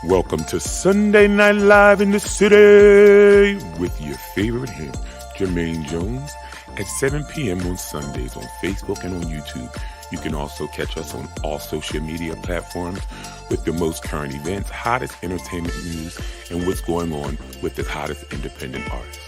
Welcome to Sunday Night Live in the City with your favorite him, Jermaine Jones, at 7 p.m. on Sundays on Facebook and on YouTube. You can also catch us on all social media platforms with the most current events, hottest entertainment news, and what's going on with the hottest independent artists.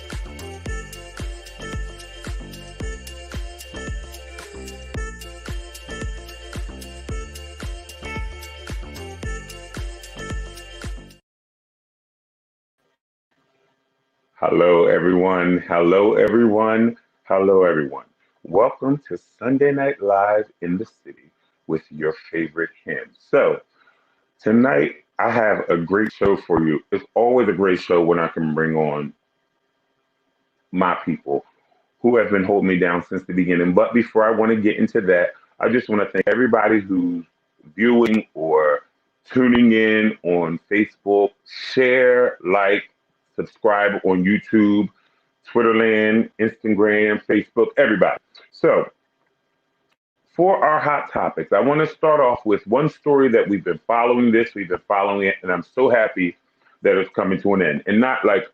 Hello, everyone. Hello, everyone. Hello, everyone. Welcome to Sunday Night Live in the City with your favorite him. So, tonight I have a great show for you. It's always a great show when I can bring on my people who have been holding me down since the beginning. But before I want to get into that, I just want to thank everybody who's viewing or tuning in on Facebook. Share, like, subscribe on YouTube, Twitterland, Instagram, Facebook, everybody. So, for our hot topics, I want to start off with one story that we've been following we've been following it, and I'm so happy that it's coming to an end. And not like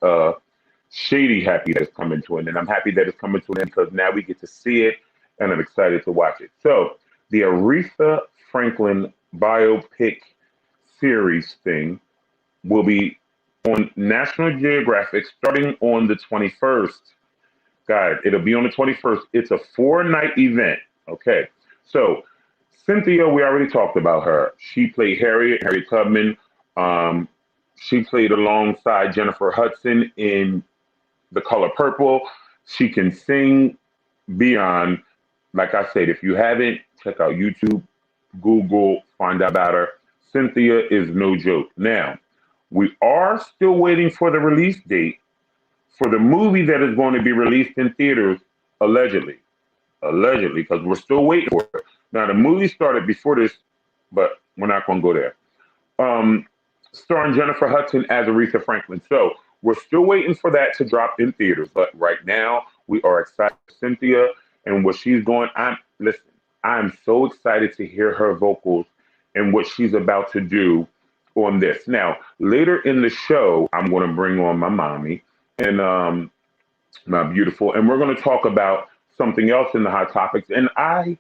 shady happy that it's coming to an end. I'm happy that it's coming to an end because now we get to see it, and I'm excited to watch it. So, the Aretha Franklin biopic series thing will be on National Geographic starting on the 21st. Guys, it'll be on the 21st. It's a 4-night event. Okay. So, Cynthia, we already talked about her. She played Harriet Tubman. She played alongside Jennifer Hudson in The Color Purple. She can sing beyond. Like I said, if you haven't, check out YouTube, Google, find out about her. Cynthia is no joke. Now, we are still waiting for the release date for the movie that is going to be released in theaters, allegedly, because we're still waiting for it. Now, the movie started before this, but we're not going to go there. Starring Jennifer Hudson as Aretha Franklin. So we're still waiting for that to drop in theaters. But right now, we are excited for Cynthia and what she's doing. I'm so excited to hear her vocals and what she's about to do on this. Now, later in the show, I'm going to bring on my mommy and my beautiful, and we're going to talk about something else in the hot topics. And I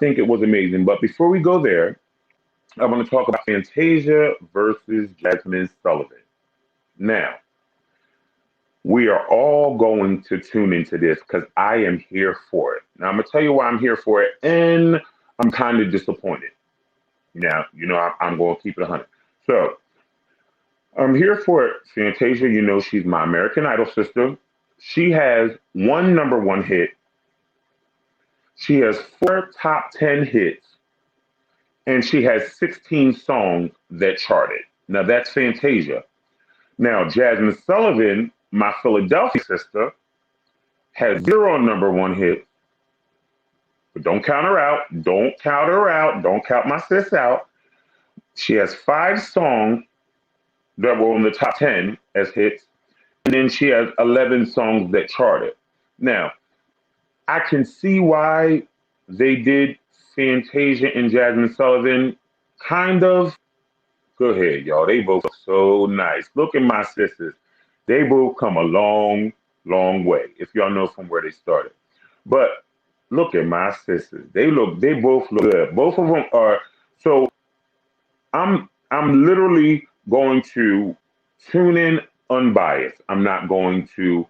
think it was amazing. But before we go there, I want to talk about Fantasia versus Jasmine Sullivan. Now, we are all going to tune into this because I am here for it. Now, I'm going to tell you why I'm here for it, and I'm kind of disappointed. Now, I'm going to keep it 100. So, I'm here for it. Fantasia, she's my American Idol sister. She has one number one hit. She has 4 top 10 hits. And she has 16 songs that charted. Now, that's Fantasia. Now, Jasmine Sullivan, my Philadelphia sister, has 0 number one hits. But don't count her out. Don't count her out. Don't count my sis out. She has 5 songs that were on the top 10 as hits. And then she has 11 songs that charted. Now, I can see why they did Fantasia and Jasmine Sullivan. Kind of. Go ahead, y'all. They both are so nice. Look at my sisters. They both come a long, long way, if y'all know from where they started. But look at my sisters. They both look good. Both of them are. So I'm literally going to tune in unbiased. I'm not going to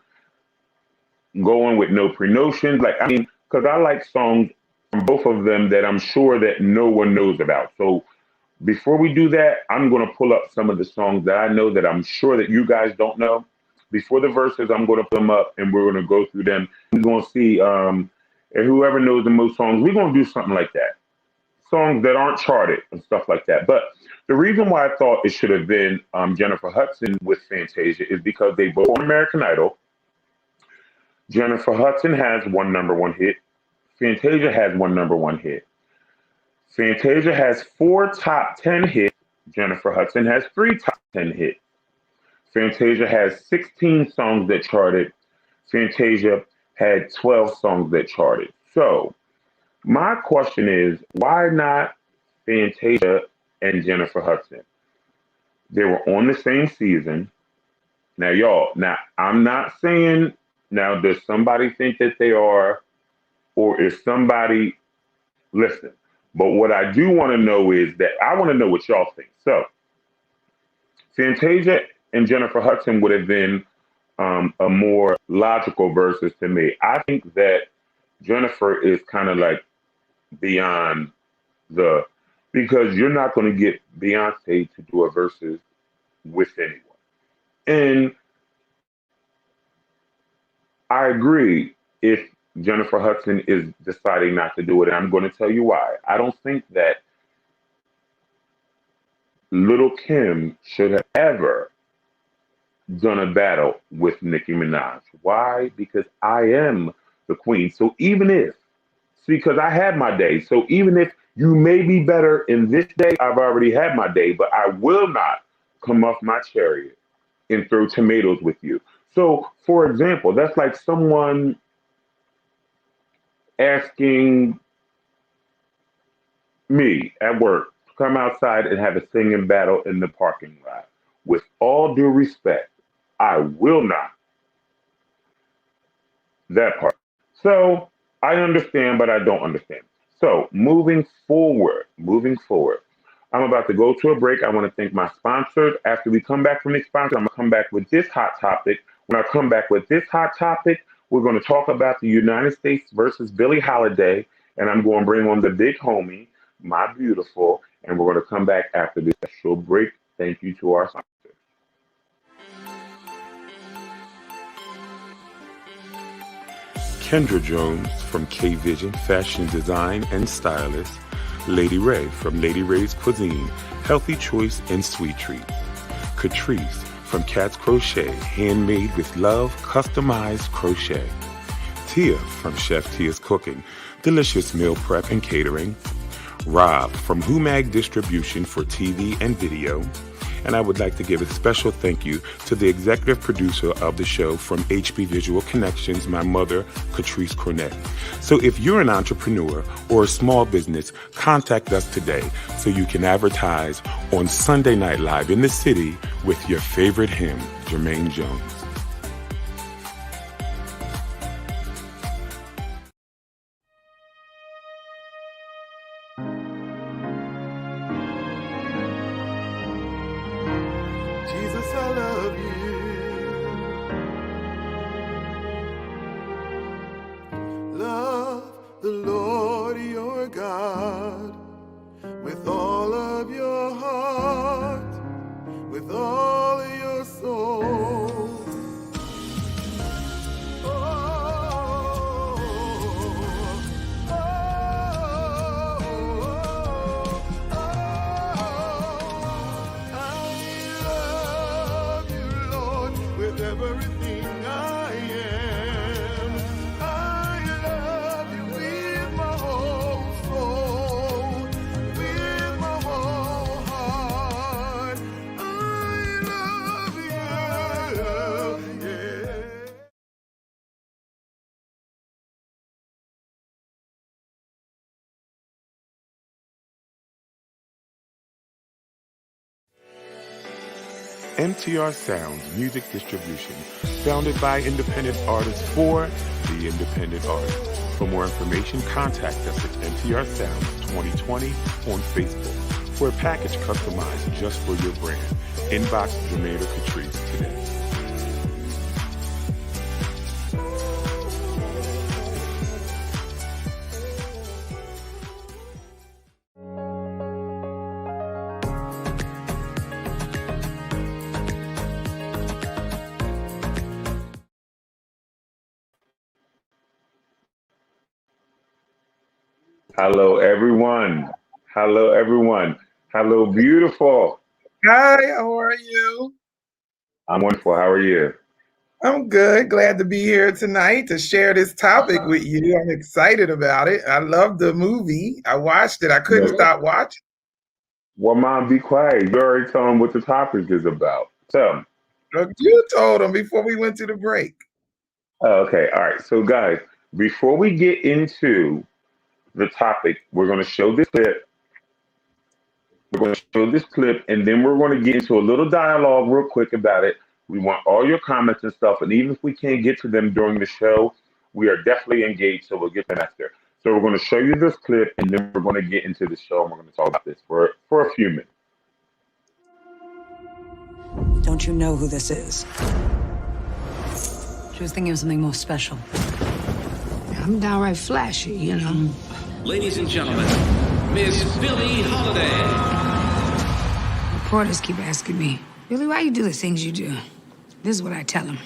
go in with no pre-notions. Because I like songs from both of them that I'm sure that no one knows about. So before we do that, I'm going to pull up some of the songs that I know that I'm sure that you guys don't know. Before the verses, I'm going to put them up and we're going to go through them. We're going to see, and whoever knows the most songs, we're going to do something like that. Songs that aren't charted and stuff like that. But the reason why I thought it should have been Jennifer Hudson with Fantasia is because they both on American Idol. Jennifer Hudson has 1 number one hit. Fantasia has 1 number one hit. Fantasia has 4 top 10 hits. Jennifer Hudson has 3 top 10 hits. Fantasia has 16 songs that charted. Fantasia had 12 songs that charted. So, my question is, why not Fantasia and Jennifer Hudson? They were on the same season. Now, y'all, now I'm not saying, now, does somebody think that they are, or is somebody, listen, but what I do want to know is that I want to know what y'all think. So, Fantasia and Jennifer Hudson would have been a more logical versus to me. I think that Jennifer is kind of like beyond the, because you're not going to get Beyonce to do a versus with anyone. And I agree if Jennifer Hudson is deciding not to do it, and I'm going to tell you why. I don't think that Little Kim should have ever done a battle with Nicki Minaj. Why? Because I am the queen. So even if, see, because I had my day. So even if you may be better in this day, I've already had my day, but I will not come off my chariot and throw tomatoes with you. So, for example, that's like someone asking me at work to come outside and have a singing battle in the parking lot. With all due respect, I will not that part. So I understand, but I don't understand. So moving forward, I'm about to go to a break. I want to thank my sponsors. After we come back from the sponsor, I'm going to come back with this hot topic. When I come back with this hot topic, we're going to talk about the United States versus Billie Holiday, and I'm going to bring on the big homie, my beautiful, and we're going to come back after this short break. Thank you to our sponsors. Kendra Jones from K Vision Fashion Design and Stylist, Lady Ray from Lady Ray's Cuisine, Healthy Choice and Sweet Treat, Catrice from Cat's Crochet, handmade with love, customized crochet, Tia from Chef Tia's Cooking, delicious meal prep and catering, Rob from Humag Distribution for TV and video. And I would like to give a special thank you to the executive producer of the show from HB Visual Connections, my mother, Catrice Cornett. So if you're an entrepreneur or a small business, contact us today so you can advertise on Sunday Night Live in the city with your favorite hymn, Jermaine Jones. Jesus, I love you. Love the Lord your God with all of your heart, with all of your soul. Everything I am, I love you with my whole soul, with my whole heart. I love you, yeah. MTR Sounds Music Distribution, founded by independent artists for the independent artist. For more information, contact us at MTR Sounds 2020 on Facebook for a package customized just for your brand. Inbox Jermaine or Catrice today. Hello, everyone. Hello, everyone. Hello, beautiful. Hi, how are you? I'm wonderful. How are you? I'm good. Glad to be here tonight to share this topic with you. I'm excited about it. I love the movie. I watched it. I couldn't No. stop watching. Well, Mom, be quiet. You already told them what the topic is about. So, Look, you told them before we went to the break. okay. All right. So, guys, before we get into the topic, we're going to show this clip We're going to show this clip, and then we're going to get into a little dialogue real quick about it. We want all your comments and stuff, and even if we can't get to them during the show, we are definitely engaged, so we'll get them after. So we're going to show you this clip, and then we're going to get into the show, and we're going to talk about this for a few minutes. Don't you know who this is? She was thinking of something more special. I'm downright flashy, you know. Ladies and gentlemen, Miss Billie Holiday. Reporters keep asking me, Billy, why you do the things you do? This is what I tell them.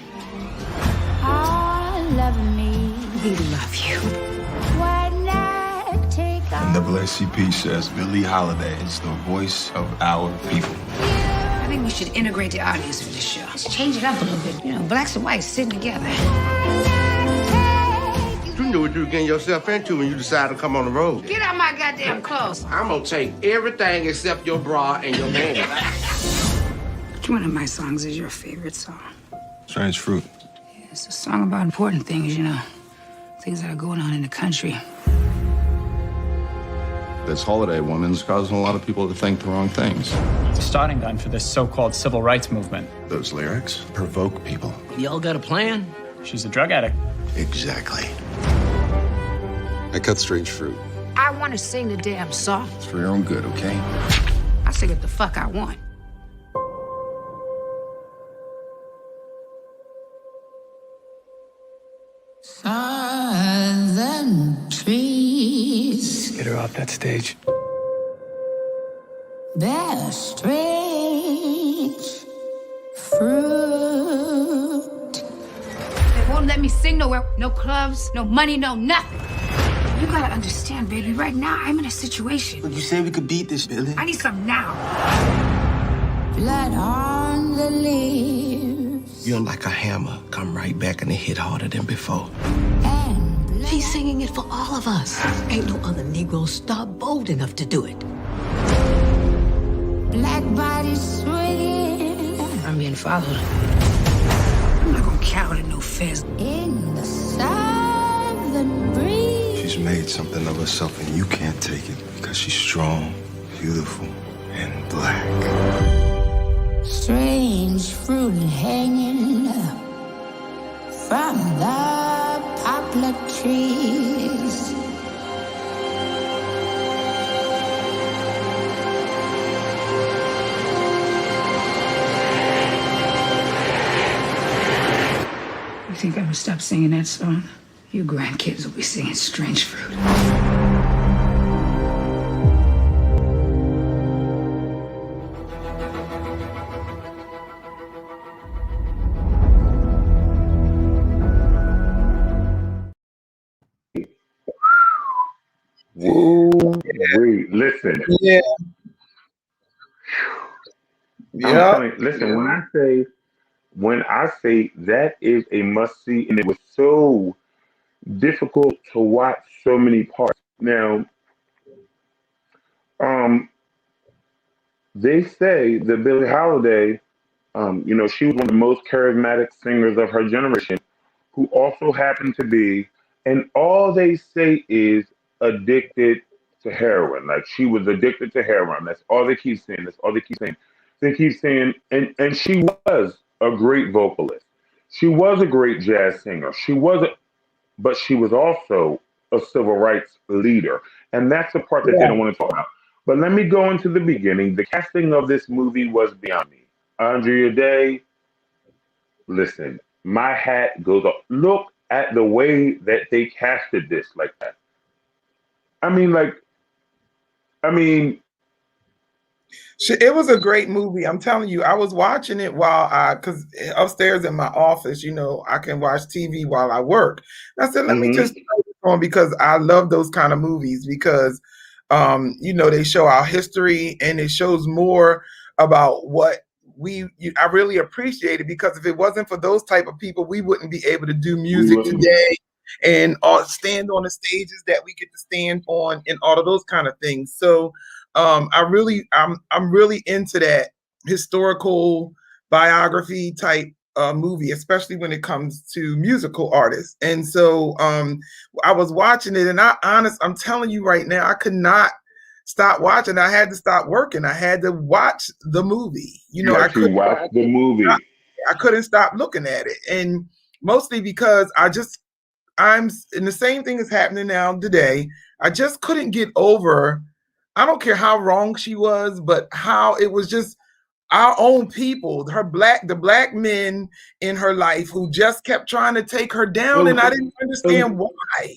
All love me. We love you. When I take off NAACP says Billie Holiday is the voice of our people. I think we should integrate the audience for this show. Let's change it up a little bit. You know, blacks and whites sitting together. You knew what you were getting yourself into when you decided to come on the road. Get out my goddamn clothes. I'm gonna take everything except your bra and your pants. Which one of my songs is your favorite song? Strange Fruit. Yeah, it's a song about important things, you know. Things that are going on in the country. This holiday woman's causing a lot of people to think the wrong things. The starting gun for this so-called civil rights movement. Those lyrics provoke people. Y'all got a plan? She's a drug addict. Exactly. I cut Strange Fruit. I want to sing the damn song. It's for your own good, okay? I sing it the fuck I want. southern trees Get her off that stage. bear strange fruit. They won't let me sing nowhere. No clubs, no money, no nothing. You gotta understand, baby, right now I'm in a situation. You said we could beat this, Billy. I need something now. Blood on the leaves You're like a hammer. Come right back and it hit harder than before. and blood. She's singing it for all of us. Ain't no other Negro star bold enough to do it. Black bodies swinging I'm being followed. I'm not gonna cower to no feds. in the southern breeze. She's made something of herself and you can't take it because she's strong, beautiful, and black. Strange fruit hanging from the poplar trees. You think I'm gonna stop singing that song? You grandkids will be singing Strange Fruit. Woo, wait, listen. Yeah. I'm Yeah. telling you, listen, when I say that is a must see, and it was so difficult to watch so many parts. Now, um, they say that Billie Holiday, she was one of the most charismatic singers of her generation, who also happened to be, and all they say is addicted to heroin. Like she was addicted to heroin. That's all they keep saying. That's all they keep saying. They keep saying, and she was a great vocalist. She was a great jazz singer. But she was also a civil rights leader. And that's the part that they don't want to talk about. But let me go into the beginning. The casting of this movie was beyond me. Andrea Day, listen, my hat goes up. Look at the way that they casted this like that. I mean, like, I mean, It was a great movie. I'm telling you, I was watching it because upstairs in my office, I can watch TV while I work. And I said, let me mhm. just throw this on because I love those kind of movies because, they show our history and it shows more about what I really appreciate it because if it wasn't for those type of people, we wouldn't be able to do We music wouldn't. today and stand on the stages that we get to stand on and all of those kind of things. So I'm really into that historical biography type movie, especially when it comes to musical artists. And so I was watching it, and I'm telling you right now, I could not stop watching. I had to stop working. I had to watch the movie. You know, You I actually couldn't. watched the movie. I couldn't stop looking at it, and mostly because I'm and the same thing is happening now today. I just couldn't get over. I don't care how wrong she was, but how it was just our own people, the black men in her life who just kept trying to take her down, and I didn't understand why.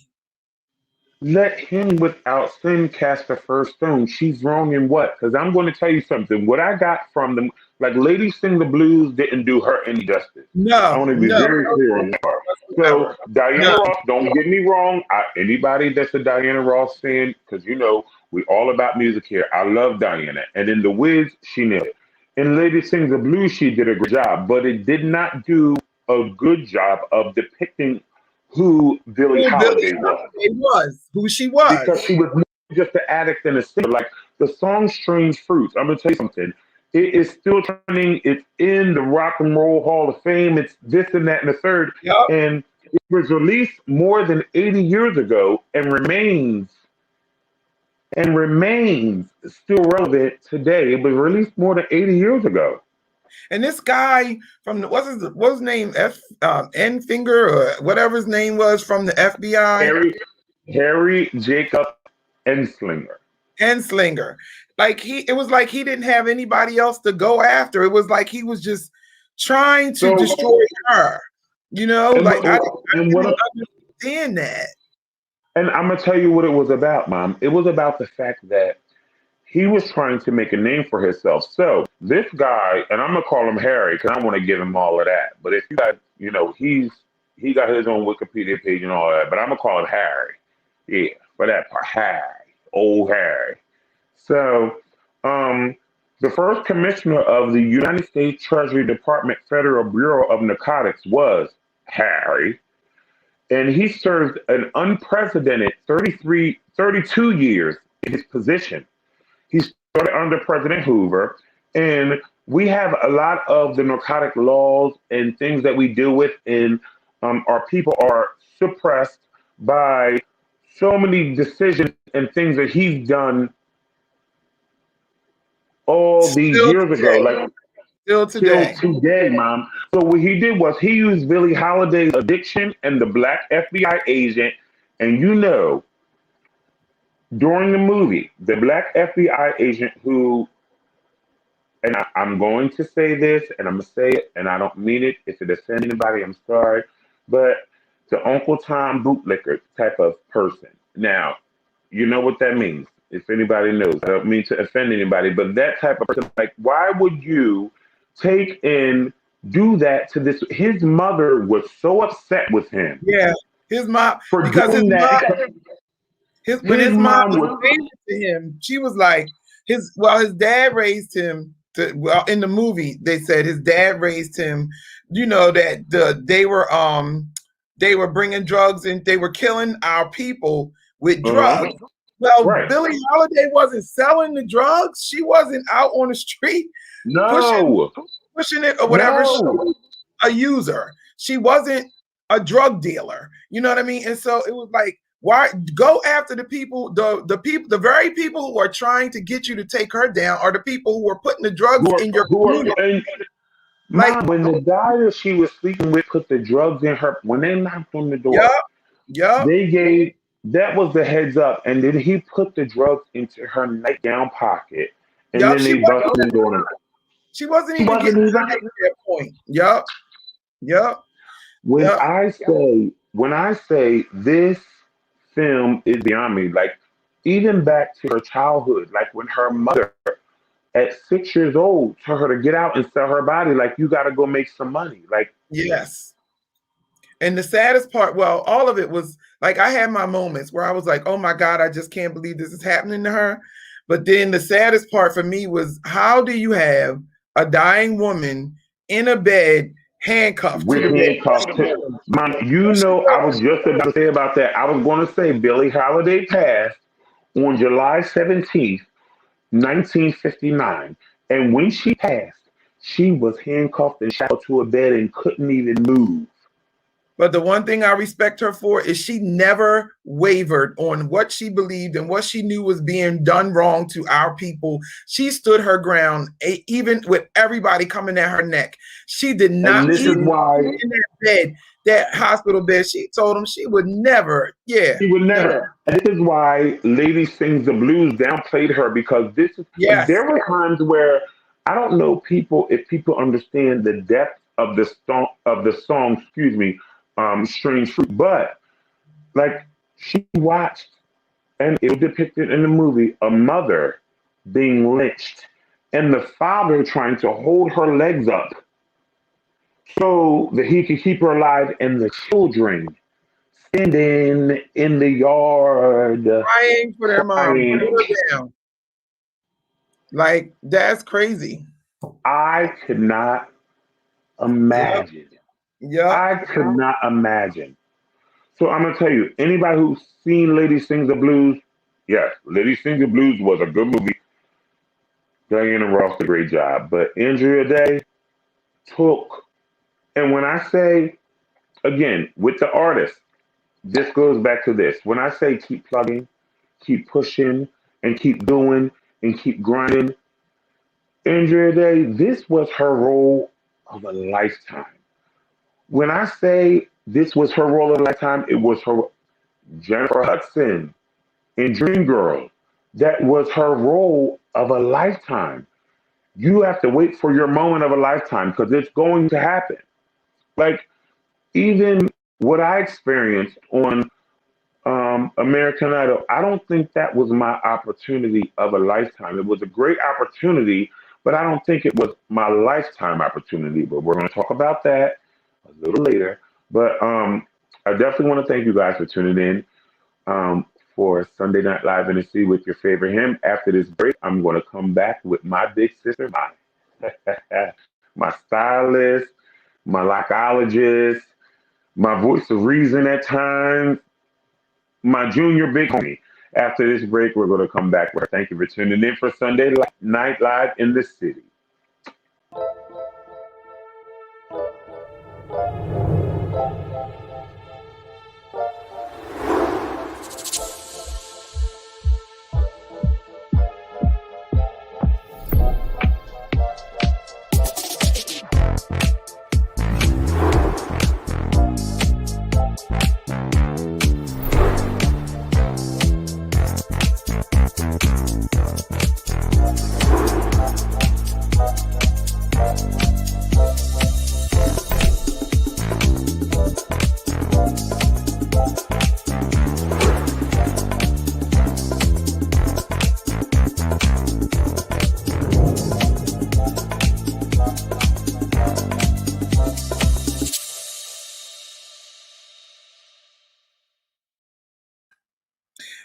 Let him without sin cast the first stone. She's wrong in what? Because I'm going to tell you something. What I got from them, like Lady Sing the Blues didn't do her any justice. I No, want to be no, very clear on that part. So whatsoever. Diana No. Ross, don't get me wrong. Anybody that's a Diana Ross fan, because you know we all about music here. I love Diana, and in The Wiz, she nailed it. In Lady Sings the Blues, she did a great job, but it did not do a good job of depicting who Billie Who Billie Holiday was, Holiday was, who she because was. she was more just an addict and a singer. Like the song "Strange Fruits." I'm gonna tell you something. It is still trending. It's in the Rock and Roll Hall of Fame. It's this and that and the third. Yup. And it was released more than 80 years ago and remains still relevant today. It was released more than 80 years ago. And this guy from what's his name? N Finger or whatever his name was from the FBI. Harry Jacob Enslinger. Enslinger. It was like he didn't have anybody else to go after. It was like he was just trying to So, destroy her. You know, and, like I and didn't what understand that. And I'm gonna tell you what it was about, Mom. It was about the fact that he was trying to make a name for himself. So this guy, and I'm gonna call him Harry because I want to give him all of that. But if you got, he got his own Wikipedia page and all that. But I'm gonna call him Harry. Yeah, for that part, Harry, old Harry. So, the first commissioner of the United States Treasury Department Federal Bureau of Narcotics was Harry, and he served an unprecedented 32 years in his position. He started under President Hoover, and we have a lot of the narcotic laws and things that we deal with, and our people are suppressed by so many decisions and things that he's done all these Still years ago, today. like Still till today. today, Mom. So what he did was he used Billie Holiday's addiction and the black FBI agent, and during the movie, the black FBI agent who, and I'm going to say this, and I'm going to say it, and I don't mean it. If it offends anybody, I'm sorry. But the Uncle Tom bootlicker type of person. Now, you know what that means. If anybody knows, I don't mean to offend anybody, but that type of person, like, why would you take and do that to this? His mother was so upset with him Yeah. His mom, for because doing that. when His his mom mom was was saying it to him, she was like, his dad raised him in the movie, they said his dad raised him, that they were bringing drugs and they were killing our people with drugs. Well, right. Billie Holiday wasn't selling the drugs. She wasn't out on the street No, pushing it or whatever. She no. was a user. She wasn't a drug dealer. You know what I mean? And so it was like, why go after the people, the very people who are trying to get you to take her down are the people who are putting the drugs in your community. And Like, Mom, when the guy that she was sleeping with put the drugs in her, when they knocked on the door, yup. they gave, that was the heads up, and then he put the drugs into her nightgown pocket, and then they busted the door. She wasn't She even wasn't getting even. high at that point. Yup. When I say this film is beyond me, like even back to her childhood, like when her mother at 6 years old told her to get out and sell her body, like you got to go make some money, like. Yes. And the saddest part, well, all of it was like I had my moments where I was like, oh my God, I just can't believe this is happening to her. But then the saddest part for me was, how do you have a dying woman in a bed handcuffed to With the handcuffs. bed? Mom, I was just about to say about that. I was going to say Billie Holiday passed on July 17th, 1959. And when she passed, she was handcuffed and shackled to a bed and couldn't even move. But the one thing I respect her for is she never wavered on what she believed and what she knew was being done wrong to our people. She stood her ground, even with everybody coming at her neck. She did not, And this is even why in that bed, that hospital bed, she told them she would never, she would never. And this is why Lady Sings the Blues downplayed her, because this is like, Yes. there were times where I don't know people if people understand the depth of the song, excuse me, Strange Fruit. But like, she watched, and it was depicted in the movie, a mother being lynched and the father trying to hold her legs up so that he could keep her alive, and the children standing in the yard Crying for their mom, put crying. her down. Like, that's crazy. I could not Yep. imagine. Yep. I could not imagine. So I'm gonna tell you, anybody who's seen Lady Sings the Blues, yes, Lady Sings the Blues was a good movie. Diana Ross did a great job, but Andrea Day took, and when I say again with the artist, this goes back to this. When I say keep plugging, keep pushing, and keep doing, and keep grinding, Andrea Day, this was her role of a lifetime. When I say this was her role of a lifetime, it was her Jennifer Hudson in Dreamgirls. That was her role of a lifetime. You have to wait for your moment of a lifetime because it's going to happen. Like, even what I experienced on American Idol, I don't think that was my opportunity of a lifetime. It was a great opportunity, but I don't think it was my lifetime opportunity. But we're going to talk about that a little later. But I definitely want to thank you guys for tuning in for Sunday Night Live in the City with your favorite hymn. After this break, I'm going to come back with my big sister, my stylist, my lochologist, my voice of reason at times, my junior big homie. After this break, we're going to come back. Thank you for tuning in for Sunday Night Live in the City.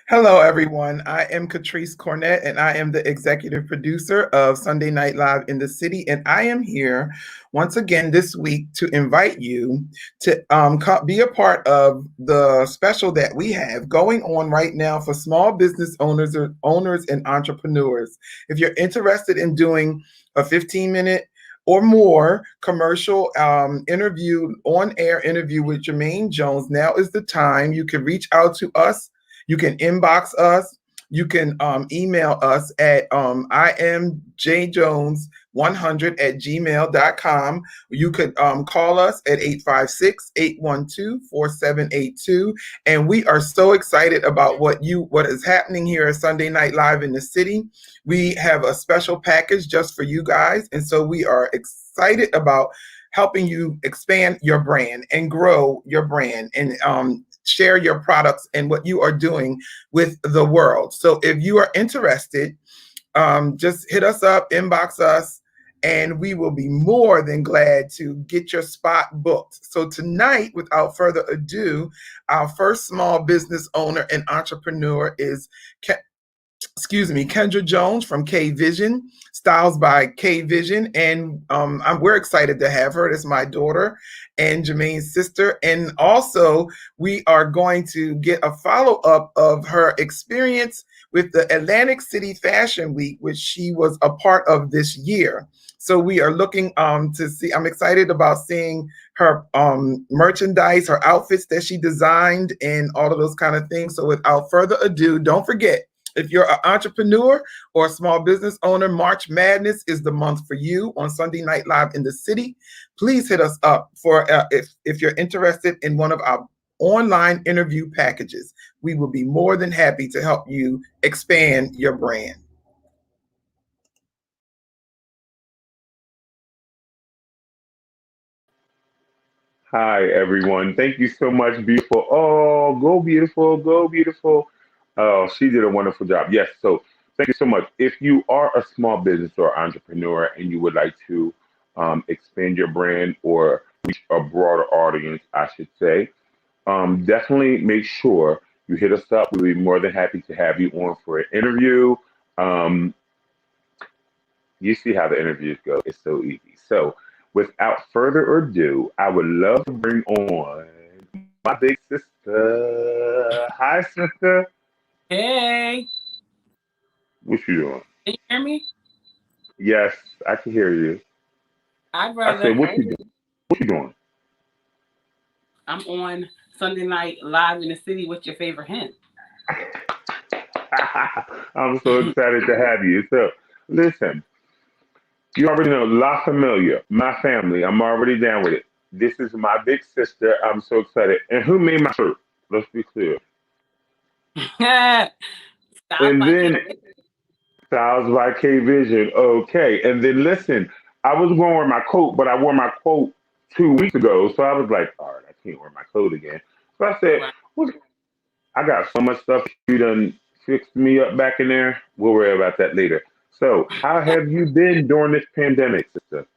Hello, everyone. I am Catrice Cornett, and I am the executive producer of Sunday Night Live in the City. And I am here once again this week to invite you to be a part of the special that we have going on right now for small business owners and entrepreneurs. If you're interested in doing a 15-minute or more commercial interview, on-air interview with Jermaine Jones, now is the time. You can reach out to us. You can inbox us. You can email us at imjjones100@gmail.com. You could call us at 856-812-4782. And we are so excited about what is happening here at Sunday Night Live in the City. We have a special package just for you guys. And so we are excited about helping you expand your brand and grow your brand and share your products and what you are doing with the world. So if you are interested, just hit us up, inbox us, and we will be more than glad to get your spot booked. So tonight, without further ado, our first small business owner and entrepreneur is Kendra Jones from K Vision, Styles by K Vision, and we're excited to have her. That's my daughter and Jermaine's sister, and also we are going to get a follow up of her experience with the Atlantic City Fashion Week, which she was a part of this year. So we are looking to see. I'm excited about seeing her merchandise, her outfits that she designed, and all of those kind of things. So without further ado, don't forget, if you're an entrepreneur or a small business owner, March Madness is the month for you on Sunday Night Live in the City. Please hit us up for if you're interested in one of our online interview packages. We will be more than happy to help you expand your brand. Hi, everyone. Thank you so much, beautiful. Oh, go beautiful, go beautiful. Oh, she did a wonderful job. Yes, so thank you so much. If you are a small business or entrepreneur and you would like to expand your brand or reach a broader audience, I should say, definitely make sure you hit us up. We'll be more than happy to have you on for an interview. Um, you see how the interviews go. It's so easy. So, without further ado, I would love to bring on my big sister. Hi, sister. Hey, What you doing? can you hear me? Yes, I can hear you. Hi, I brother. said, what you doing? What you doing? I'm on Sunday Night Live in the City with your favorite hint. I'm so excited to have you. So, listen, you already know La Familia, my family. I'm already down with it. This is my big sister. I'm so excited. And who made my shirt? Let's be clear. Styles And by K. then Styles by K Vision. Okay. And then listen, I was going to wear my coat, but I wore my coat 2 weeks ago. So I was like, all right, I can't wear my coat again. So I said, Right. what? I got so much stuff you done fixed me up back in there. We'll worry about that later. So, how have you been during this pandemic, sister?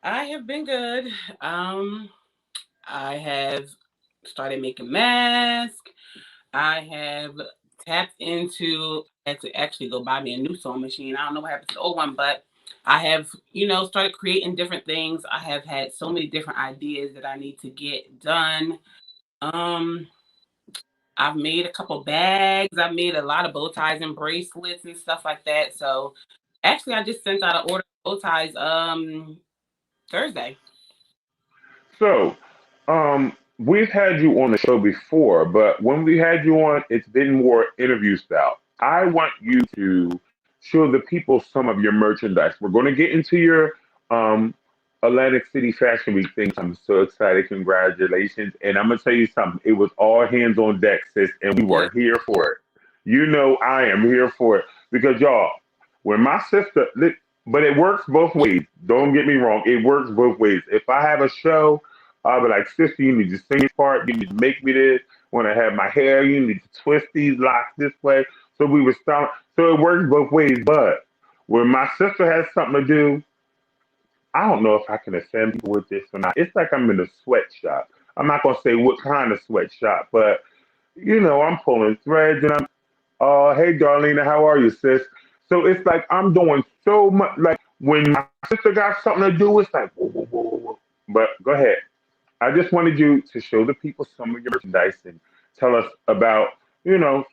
I have been good. Um, I have started making masks. I have tapped into had to actually go buy me a new sewing machine. I don't know what happened to the old one, but I have, started creating different things. I have had so many different ideas that I need to get done. Um, I've made a couple bags. I've made a lot of bow ties and bracelets and stuff like that. So actually I just sent out an order of bow ties Thursday. So, we've had you on the show before, but when we had you on, it's been more interview style. I want you to show the people some of your merchandise. We're going to get into your um, Atlantic City Fashion Week thing. I'm so excited. Congratulations. And I'm going to tell you something. It was all hands on deck, sis, and we Yeah. were here for it. You know, I am here for it because, y'all, when my sister, but it works both ways. Don't get me wrong. It works both ways. If I have a show, I'll be like, sister, you need to sing this part. You need to make me this. When I have my hair, you need to twist these locks this way. So we were start. So it works both ways. But when my sister has something to do, I don't know if I can offend people with this or not. It's like I'm in a sweatshop. I'm not gonna say what kind of sweatshop, but I'm pulling threads and I'm, oh, hey, Darlena, how are you, sis? So it's like I'm doing so much. Like when my sister got something to do, it's like, whoa, whoa, whoa, whoa, whoa. But go ahead. I just wanted you to show the people some of your merchandise and tell us about,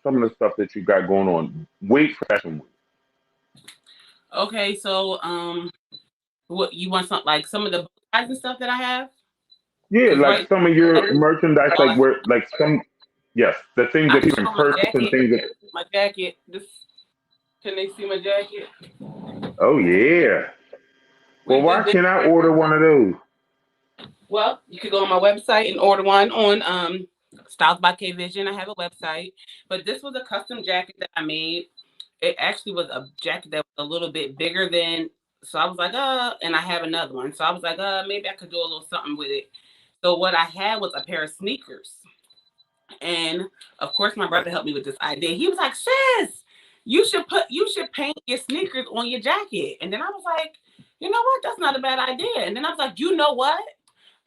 some of the stuff that you got going on. Wait for Fashion Week. Okay, so what you want some like some of the bow ties and stuff that I have? Yeah, Because like right some of your merchandise, now, like where, like some, yes, the things I that can people show can my purchase and jacket. things that. My jacket. This can they see my jacket? Oh yeah. Well, We why did this. can't I order one of those? Well, you could go on my website and order one on Styles by K Vision. I have a website, but this was a custom jacket that I made. It actually was a jacket that was a little bit bigger than. So I was like, and I have another one. So I was like, maybe I could do a little something with it. So what I had was a pair of sneakers. And of course, my brother helped me with this idea. He was like, "Sis, you should paint your sneakers on your jacket." And then I was like, "You know what? That's not a bad idea." And then I was like, "You know what?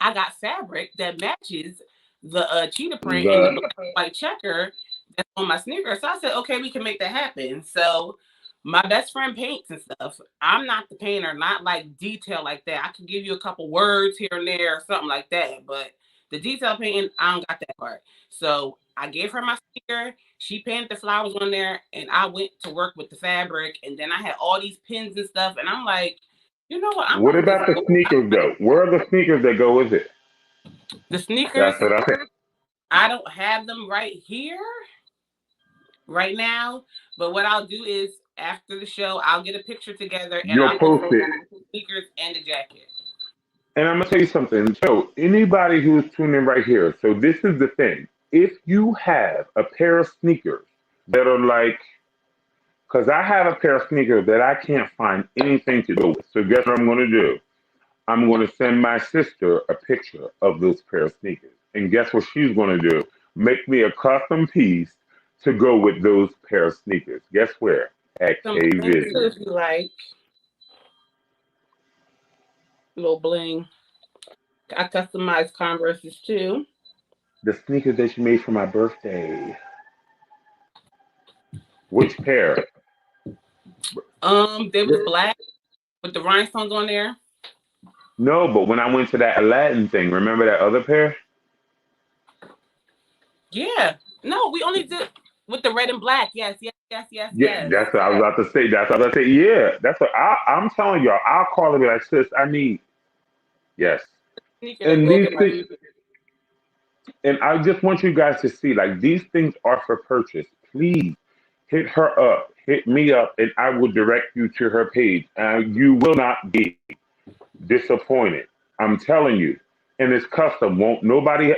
I got fabric that matches the cheetah print and the The black white checker that's on my sneakers. So I said, okay, we can make that happen. So my best friend paints and stuff. I'm not the painter, not like detail like that. I can give you a couple words here and there or something like that. But the detail painting, I don't got that part. So I gave her my sneaker. She painted the flowers on there, and I went to work with the fabric. And then I had all these pins and stuff. And I'm like, you know what? I'm What gonna about just the go. sneakers though? Where are the sneakers that go with it? The sneakers, That's what I think. I don't have them right here, right now. But what I'll do is after the show, I'll get a picture together and You'll I'll post post it. the sneakers and the jacket. And I'm gonna tell you something. So anybody who's tuning in right here, so this is the thing. If you have a pair of sneakers that are like, because I have a pair of sneakers that I can't find anything to do with. So guess what I'm gonna do? I'm gonna send my sister a picture of those pair of sneakers. And guess what she's gonna do? Make me a custom piece to go with those pair of sneakers. Guess where? At Some K bling too, Vision. if you like. Little bling. I customize Converses too. The sneakers that you made for my birthday. Which pair? They was black with the rhinestones on there. No, but when I went to that Aladdin thing, remember that other pair? Yeah. No, we only did with the red and black. Yes, yes, yes, yes, Yeah, yes. that's what I was about to say. That's what I was about to say. Yeah, that's what I'm telling y'all. I'll call and be like, sis, I need. Yes. Sneaker that And goes these with my things, and I just want you guys to see, like, these things are for purchase. Please hit her up, hit me up, and I will direct you to her page. And you will not be disappointed. I'm telling you. And it's custom. Won't nobody.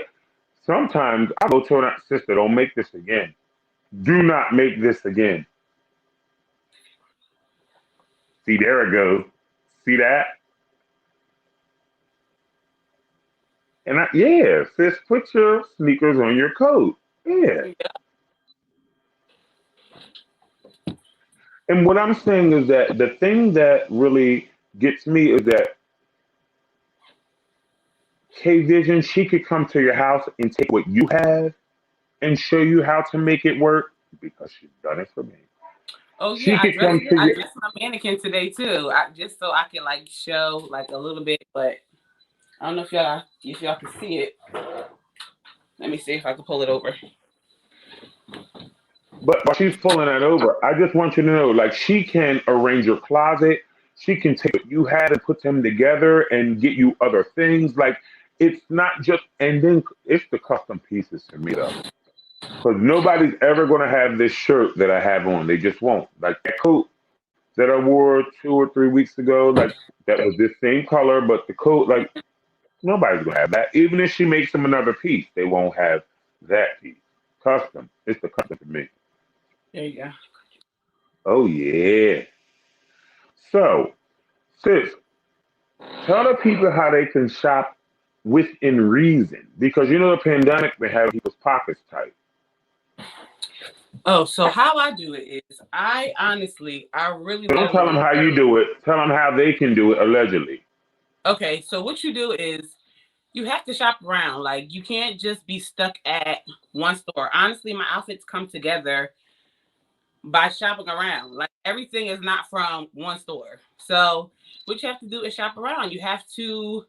Sometimes I go to her sister, don't make this again. Do not make this again. See, there it goes. See that? And yeah, sis, put your sneakers on your coat. Yeah. And what I'm saying is that the thing that really gets me is that K Vision, she could come to your house and take what you have and show you how to make it work because she's done it for me. Oh She yeah, could come to I you. dressed my mannequin today too. Just so I can like show like a little bit, but I don't know if y'all can see it. Let me see if I can pull it over. But while she's pulling that over, I just want you to know, like, she can arrange your closet. She can take what you had and put them together and get you other things. Like, it's not just, and then it's the custom pieces to me, though. Because nobody's ever going to have this shirt that I have on. They just won't. Like, that coat that I wore 2 or 3 weeks ago, like, that was this same color, but the coat, like, nobody's going to have that. Even if she makes them another piece, they won't have that piece. Custom. It's the custom to me. There you go. Oh yeah. So, sis, tell the people how they can shop within reason because you know the pandemic been having people's pockets tight. Oh, so how I do it is I really Don't tell them literally. how you do it. Tell them how they can do it allegedly. Okay, so what you do is you have to shop around. Like you can't just be stuck at one store. Honestly, my outfits come together by shopping around. Like everything is not from one store. So what you have to do is shop around. You have to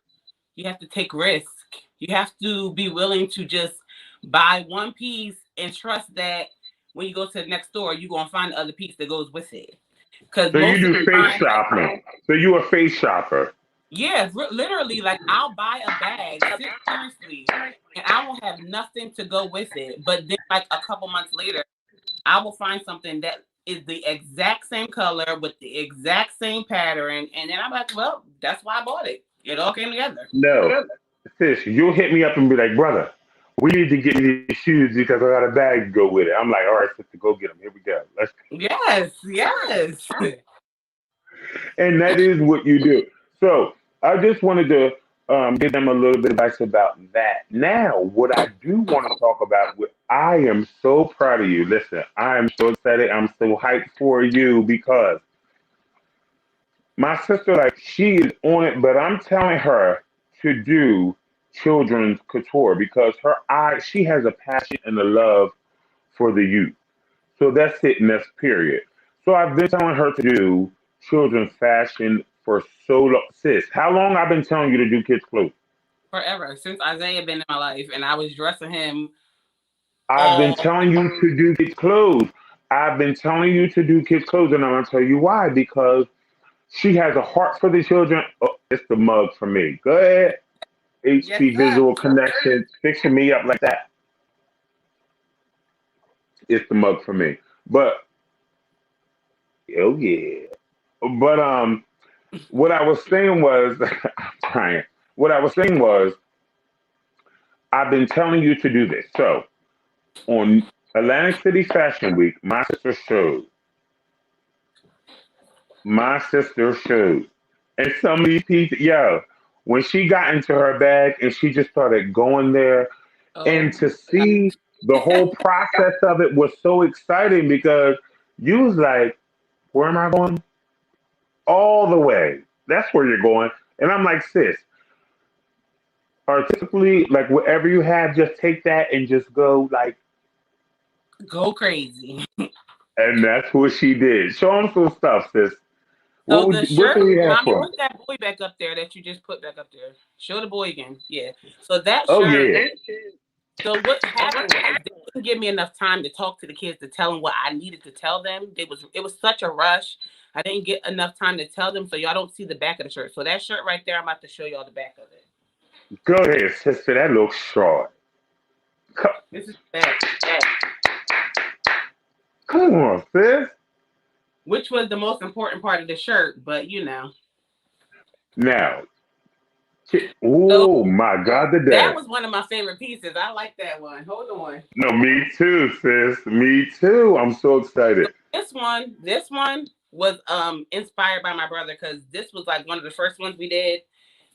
take risk. You have to be willing to just buy one piece and trust that when you go to the next store, you're gonna find the other piece that goes with it. Because So you most of do the face time, shopping. So you a face shopper. yeah, literally, like I'll buy a bag seriously, and I will have nothing to go with it. But then, like a couple months later, I will find something that is the exact same color with the exact same pattern, and then I'm like, well, that's why I bought it. It all came together. No. Sis, you'll hit me up and be like, brother, we need to get these shoes because I got a bag to go with it. I'm like, all right, sister, go get them. Here we go. Let's. Yes, yes. And that is what you do. So I just wanted to give them a little bit of advice about that. Now, what I do want to talk about, I am so proud of you. Listen, I am so excited. I'm so hyped for you because my sister, like, she is on it, but I'm telling her to do children's couture because she has a passion and a love for the youth. So that's it, and that's period. So I've been telling her to do children's fashion for so long. Sis, how long I've been telling you to do kids' clothes? Forever, since Isaiah been in my life, and I was dressing him I've been all. telling you to do kids' clothes. I've been telling you to do kids' clothes, and I'm gonna tell you why. Because she has a heart for the children. Oh, it's the mug for me. Go ahead, Yes, HP sir. Visual Connections, fixing me up like that. It's the mug for me. But oh yeah. But what I was saying was, I'm crying. What I was saying was, I've been telling you to do this. So on Atlantic City Fashion Week, my sister showed, and some of these pieces, yo, when she got into her bag and she just started going there, and Oh, to see the whole process of it was so exciting because you was like, where am I going? All the way. That's where you're going. And I'm like, sis, artistically, like whatever you have, just take that and just go like, go crazy. and that's what she did. Show them some stuff, sis. So the What shirt, do we have mommy, for 'em? put that boy back up there that you just put back up there. Show the boy again. Yeah. So that Oh shirt. yeah. So what happened was they didn't give me enough time to talk to the kids to tell them what I needed to tell them. It was such a rush. I didn't get enough time to tell them, so y'all don't see the back of the shirt. So that shirt right there, I'm about to show y'all the back of it. Go ahead, sister. That looks short. Come, This is the back, come on, sis. which was the most important part of the shirt, but you know. Now, So oh my God, the that day. was one of my favorite pieces. I like that one. Hold on. No, me too, sis. Me too. I'm so excited. This one was inspired by my brother because this was like one of the first ones we did,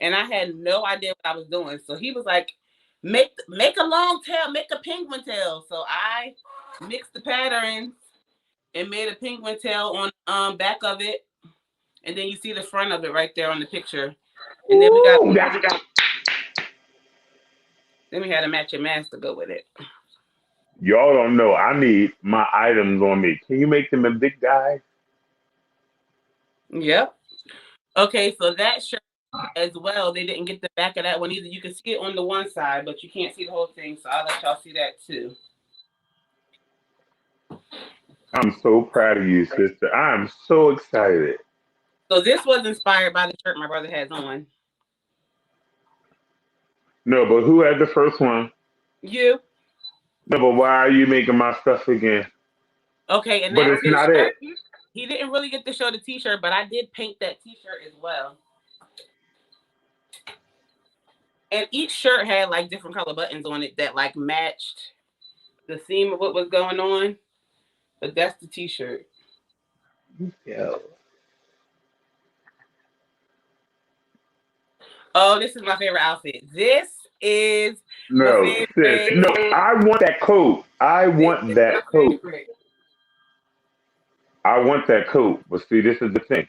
and I had no idea what I was doing. So he was like, make a long tail, make a penguin tail. So I mixed the patterns and made a penguin tail on back of it, and then you see the front of it right there on the picture. And then Ooh, we had a matching mask to go with it. y'all don't know. I need my items on me. Can you make them a big guy? Yep. Okay, so that shirt as well, they didn't get the back of that one either. You can see it on the one side, but you can't see the whole thing. So I'll let y'all see that too. I'm so proud of you, sister. I'm so excited. So this was inspired by the shirt my brother has on. No, but who had the first one? You. No, but why are you making my stuff again? Okay, and But that it's not t-shirt, it. he didn't really get to show the t-shirt, but I did paint that t-shirt as well. And each shirt had like different color buttons on it that like matched the theme of what was going on. But that's the t-shirt. Yeah. Oh, this is my favorite outfit. This is my No, sis. favorite. No, I want that coat. I This want is my that coat. favorite. I want that coat. But see, this is the thing.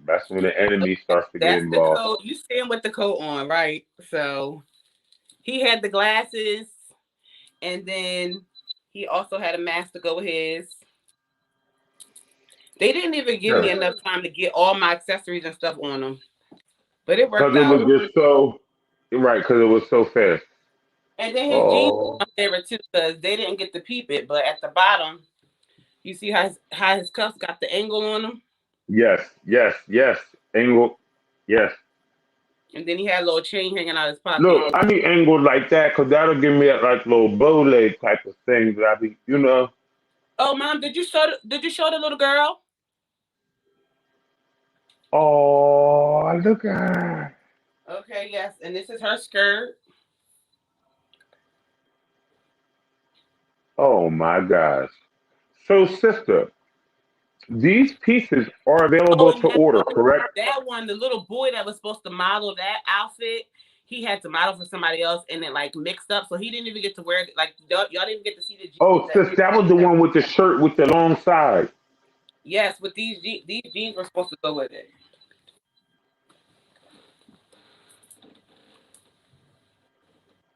That's when the enemy starts to get That's the involved. coat. You see him with the coat on, right? So he had the glasses, and then he also had a mask to go with his. They didn't even give me Yeah. enough time to get all my accessories and stuff on them, but it Because worked it was out. just so, right, because it was so fast. And then his jeans Oh, were my favorite too, because they didn't get to peep it. But at the bottom, you see how his cuffs got the angle on them, yes, yes, yes. Angle, yes. and then he had a little chain hanging out of his Look, pocket. I need angled like that because that'll give me that like little bow leg type of thing that I be, you know. Oh, mom, did you show the little girl? Oh, look at her. Okay, yes, and this is her skirt. Oh my gosh. So, sister, these pieces are Oh, available and to order, correct? that one, the little boy that was supposed to model that outfit, he had to model for somebody else, and it like mixed up, so he didn't even get to wear it. Like y'all didn't even get to see the jeans Oh, that. sis, that was the one with the shirt with the long side. Yes, with these jeans were supposed to go with it.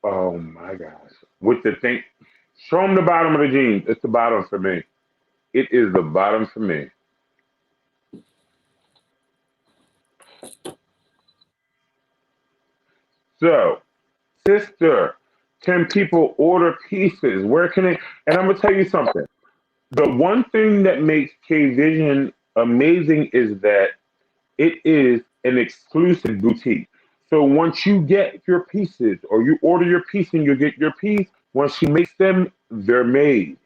Oh my gosh. With the thing. Show them the bottom of the jeans. It's the bottom for me. It is the bottom for me. So, sister, can people order pieces? Where can they? And I'm gonna tell you something. The one thing that makes K Vision amazing is that it is an exclusive boutique. So once you get your pieces or you order your piece and you get your piece, once she makes them, they're made.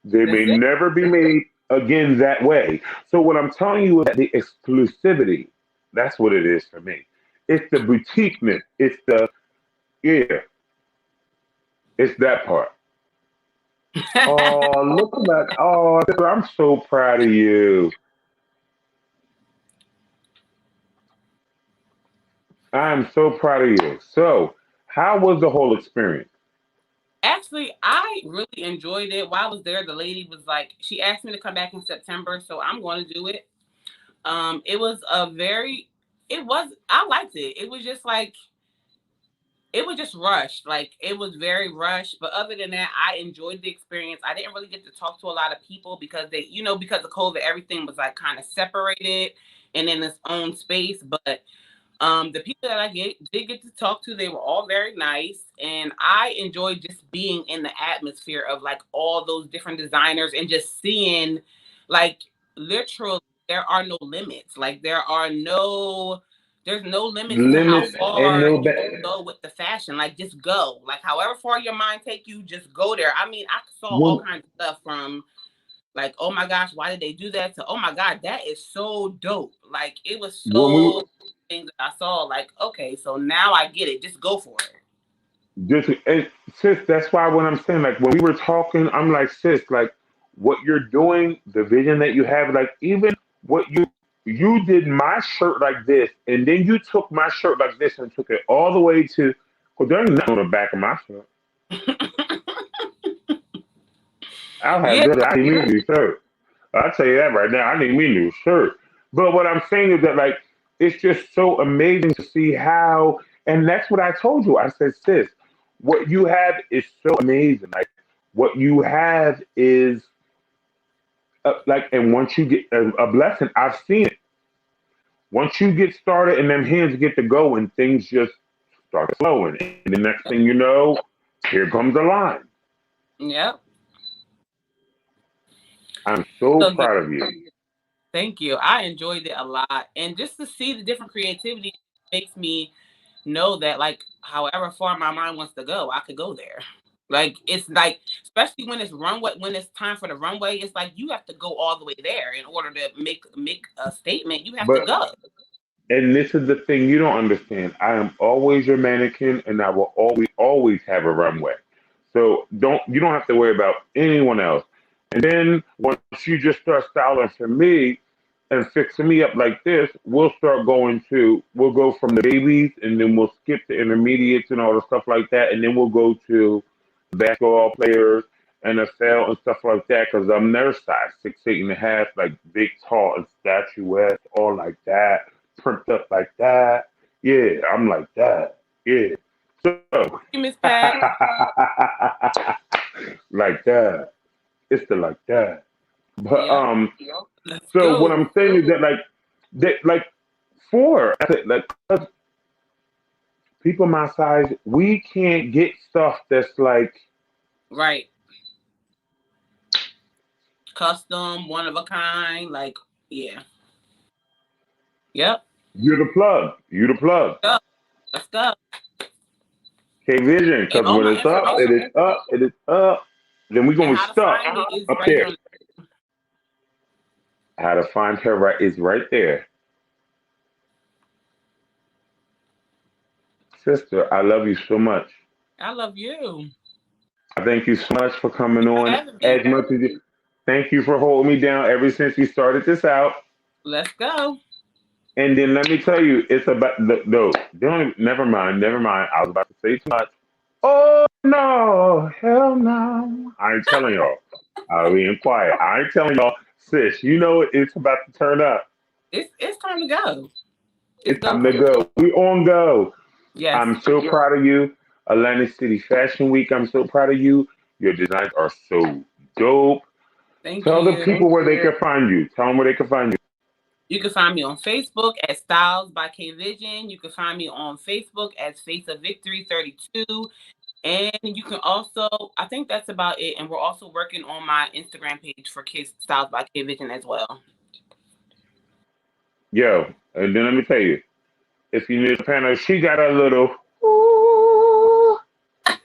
They may That's it. never be made again that way. So what I'm telling you is that the exclusivity, that's what it is for me. It's the boutiqueness. It's the yeah, it's that part. Oh, look at that. Oh, I'm so proud of you. I'm so proud of you. So, how was the whole experience? Actually, I really enjoyed it. While I was there, the lady was like, she asked me to come back in September, so I'm going to do it. It was a very, it was, I liked it. It was just like, it was just rushed. Like it was very rushed. But other than that, I enjoyed the experience. I didn't really get to talk to a lot of people because they, because of COVID, everything was like kind of separated and in its own space. But the people that did get to talk to, they were all very nice, and I enjoyed just being in the atmosphere of like all those different designers and just seeing, like, literally, there are no limits. Like there's no limits to how Limits and far no you can back. go with the fashion. Like just go, like however far your mind take you, just go there. I mean, I saw all When kinds of stuff from like, oh my gosh, why did they do that? To oh my god, that is so dope. Like it was when we so things that I saw. Like okay, so now I get it. Just go for it. just and sis, that's why when I'm saying like when we were talking, I'm like sis, like what you're doing, the vision that you have, like even what you did my shirt like this, and then you took my shirt like this and took it all the way to. Well, there ain't nothing on the back of my shirt. I'll have Yeah, good. I need me a new shirt. I'll tell you that right now. I need me a new shirt. But what I'm saying is that like it's just so amazing to see how, and that's what I told you. I said, sis, what you have is so amazing. Like what you have is like, and once you get a blessing, I've seen it. Once you get started and them hands get to go, and things just start flowing, and the next thing you know, here comes the line. yep. I'm so So yeah, proud of you. thank you. I enjoyed it a lot, and just to see the different creativity makes me know that like however far my mind wants to go, I could go there. Like it's like, especially when it's runway, when it's time for the runway, it's like you have to go all the way there in order to make a statement. You have to But go. and this is the thing you don't understand. I am always your mannequin, and I will always have a runway. So you don't have to worry about anyone else. And then once you just start styling for me and fixing me up like this, we'll go from the babies, and then we'll skip the intermediates and all the stuff like that, and then we'll go to basketball players, NFL and stuff like that. Because I'm their size, 6'8.5", like big, tall, and statuesque, all like that, primped up like that. Yeah, I'm like that. Yeah. So Miss Pat. like that. It's the like that. But Yep. Let's so what go. I'm saying is that like I said, like 'cause people my size, we can't get stuff that's like Right. Custom, one of a kind. Like, yeah. Yep. you're the plug. You the plug. Go. Let's go. K Vision, And because all when my it's up, it information is up, it is up. Then we're and gonna be how to stuck find me is up right here there. on. How to find her is right there. Sister, I love you so much. I love you I thank you so much for coming for on. having me. As much as you, thank you for holding me down ever since we started this out. Let's go. And then let me tell you, it's about no, don't never mind, never mind. I was about to say too much. Oh no, hell no. I ain't telling y'all. I'll be quiet. I ain't telling y'all, sis, you know it's about to turn up. It's time to go. It's It's go time to time. go. We on go. Yes. I'm so proud of you. Atlantic City Fashion Week. I'm so proud of you. Your designs are so dope. Thank Tell the you. people where they can find you. Tell them where they can find you. You can find me on Facebook at Styles by K Vision. You can find me on Facebook as Face of Victory 32. And you can also, I think that's about it. And we're also working on my Instagram page for Kids Styles by K Vision as well. Yo, and then let me tell you, if you need a panel, she got a little.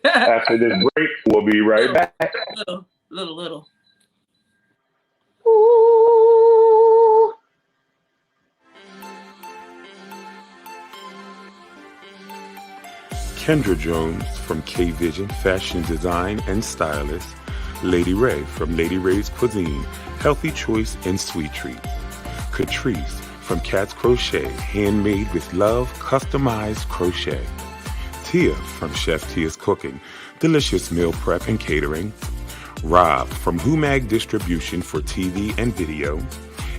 After this break, we'll be right back. Little. Kendra Jones from K Vision Fashion Design and Stylist. Lady Ray from Lady Ray's Cuisine, Healthy Choice and Sweet Treats. Catrice from Cat's Crochet, handmade with love, customized crochet. Tia from Chef Tia's Cooking, delicious meal prep and catering. Rob from Humag Distribution for TV and video.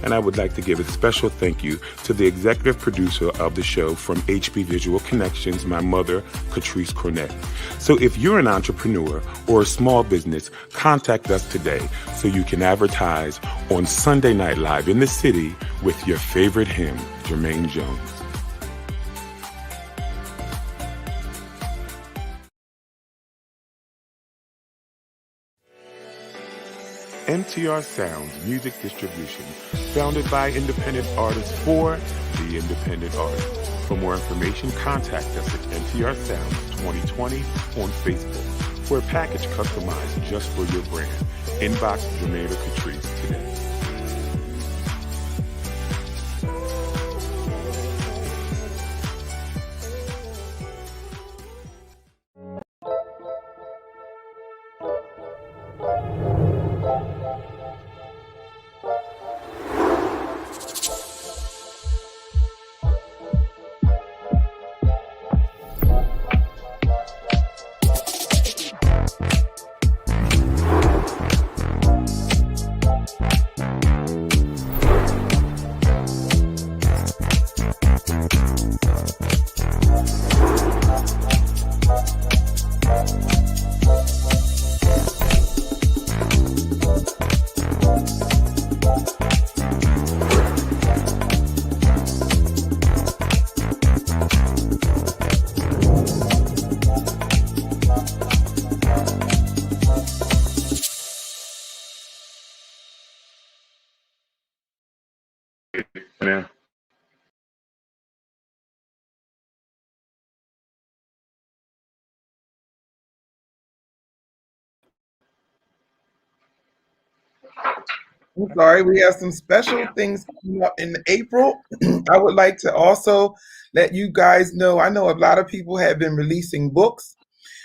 And I would like to give a special thank you to the executive producer of the show from HB Visual Connections, my mother, Catrice Cornett. So if you're an entrepreneur or a small business, contact us today so you can advertise on Sunday Night Live in the city with your favorite him, Jermaine Jones. MTR Sounds Music Distribution, founded by independent artists for the independent artist. For more information, contact us at MTR Sounds 2020 on Facebook for a package customized just for your brand. Inbox Jermaine or Catrice today. Yeah. I'm sorry, we have some special things coming up in April. I would like to also let you guys know, I know a lot of people have been releasing books.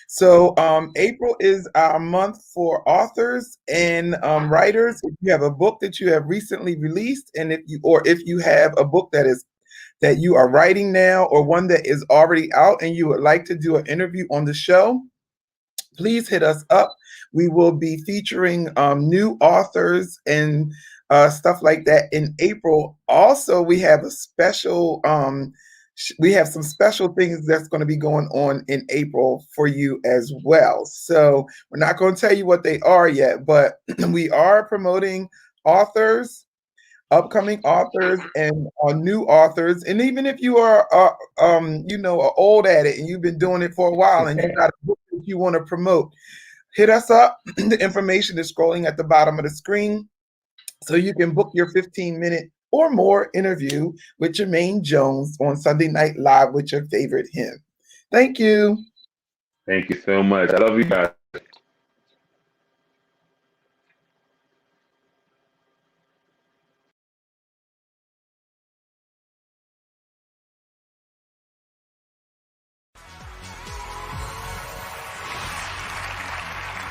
So April is our month for authors and writers. If you have a book that you have recently released, and if you have a book that you are writing now, or one that is already out and you would like to do an interview on the show, please hit us up. We will be featuring new authors and stuff like that in April. Also, we have a special, we have some special things that's going to be going on in April for you as well. So we're not going to tell you what they are yet, but we are promoting authors, upcoming authors, and new authors. And even if you are, old at it and you've been doing it for a while and you got a book that you want to promote, hit us up. The information is scrolling at the bottom of the screen, so you can book your 15-minute or more interview with Jermaine Jones on Sunday Night Live with your favorite hymn. Thank you. Thank you so much. I love you guys.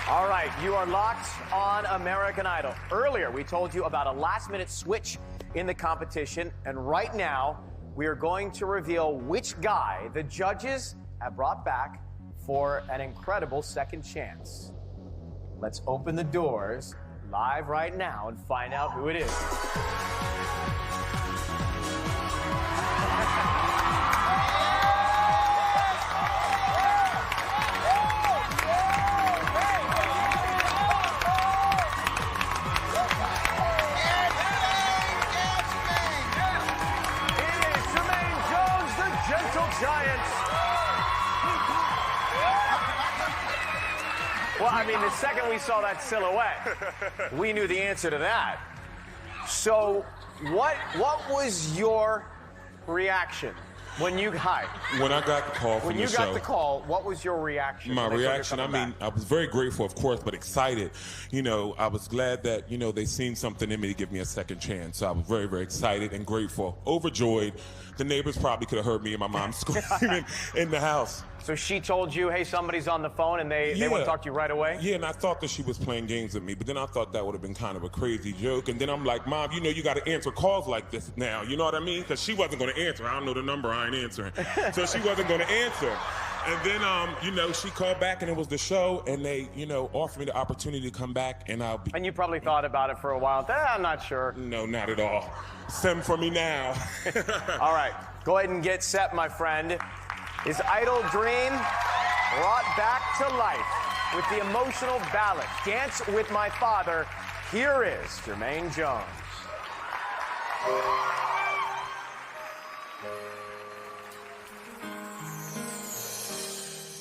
All right, you are locked on American Idol. Earlier, we told you about a last-minute switch in the competition, and right now, we are going to reveal which guy the judges have brought back for an incredible second chance. Let's open the doors live right now and find out who it is. Well, I mean, the second we saw that silhouette, we knew the answer to that. So, what was your reaction when you When I got the call from the show? When you got the call, what was your reaction? My reaction, I mean, I was very grateful, of course, but excited. You know, I was glad that, you know, they seen something in me to give me a second chance. So I was very, very excited and grateful, overjoyed. The neighbors probably could have heard me and my mom screaming in the house. So she told you, hey, somebody's on the phone, and they want to talk to you right away? Yeah, and I thought that she was playing games with me, but then I thought that would have been kind of a crazy joke. And then I'm like, Mom, you know you got to answer calls like this now. You know what I mean? Because she wasn't going to answer. I don't know the number. I ain't answering. So she wasn't going to answer. And then, you know, she called back, and it was the show, and they, you know, offered me the opportunity to come back, and I'll be... And you probably thought about it for a while. I'm not sure. No, not at all. Send for me now. All right. Go ahead and get set, my friend. His idol dream brought back to life with the emotional ballad, Dance With My Father. Here is Jermaine Jones.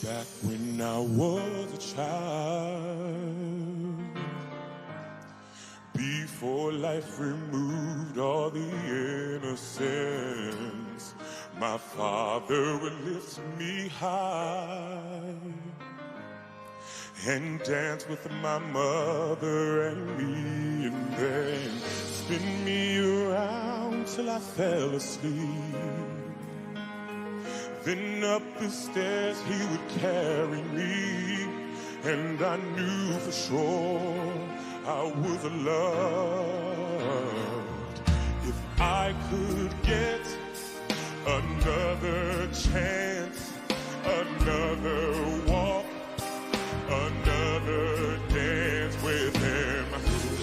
Back when I was a child, before life removed all the innocence, my father would lift me high and dance with my mother and me, and then spin me around till I fell asleep. Then up the stairs he would carry me, and I knew for sure I was loved. If I could get another chance, another walk, another dance with him,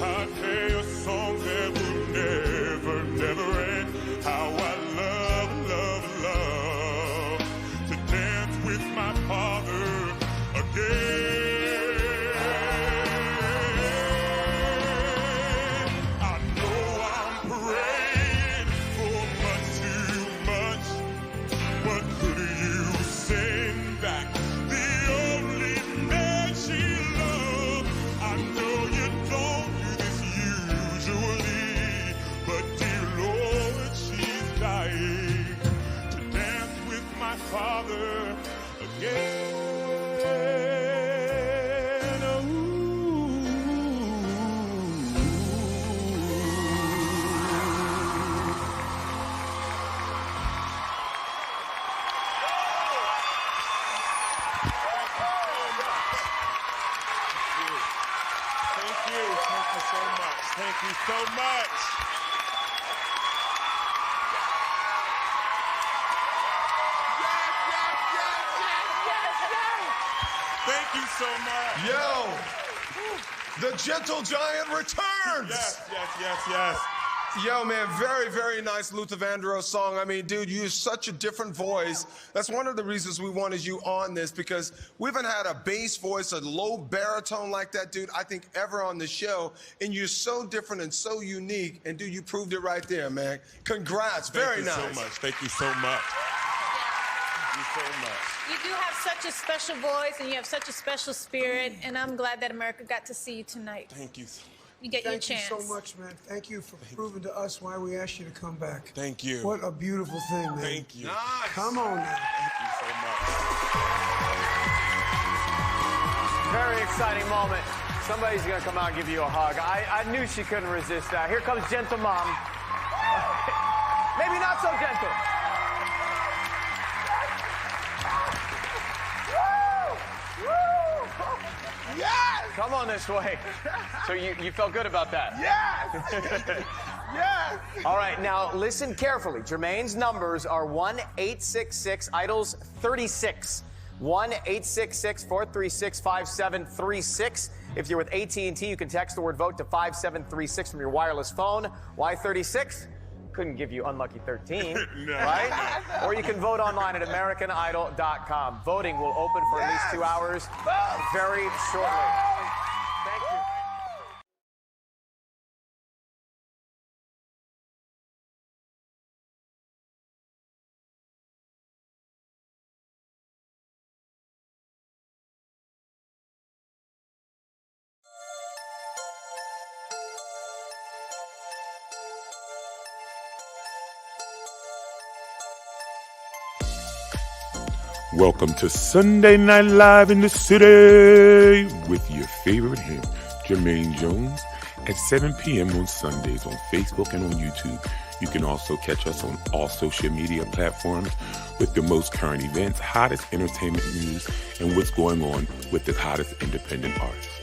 I'd play a song that would never, never end. How I love, love, love to dance with my father again. Father again. Thank you so much. Thank you so much. Thank you so much. Yo, the Gentle Giant returns. Yes. Yo, man, very, very nice Luther Vandross song. I mean, dude, you use such a different voice. That's one of the reasons we wanted you on this, because we haven't had a bass voice, a low baritone like that, dude, I think ever on the show. And you're so different and so unique. And, dude, you proved it right there, man. Congrats. Very nice. Thank you so much. Thank you so much. Thank you so much. You do have such a special voice, and you have such a special spirit, and I'm glad that America got to see you tonight. Thank you. You get your chance. Thank you so much, man. Thank you for proving to us why we asked you to come back. Thank you. What a beautiful thing, man. Thank you. Nice. Come on now. Thank you so much. Very exciting moment. Somebody's going to come out and give you a hug. I knew she couldn't resist that. Here comes Gentle Mom. Maybe not so gentle. Yes! Come on this way. So you felt good about that? Yes! Yes! All right, now listen carefully. Jermaine's numbers are 1-866-IDOLS-36. 1-866-436-5736. If you're with AT&T, you can text the word VOTE to 5736 from your wireless phone. Why 36? Couldn't give you unlucky 13, No. right? Or you can vote online at AmericanIdol.com. Voting will open for at least 2 hours very shortly. Welcome to Sunday Night Live in the City with your favorite him, Jermaine Jones, at 7 p.m. on Sundays on Facebook and on YouTube. You can also catch us on all social media platforms with the most current events, hottest entertainment news, and what's going on with the hottest independent artists.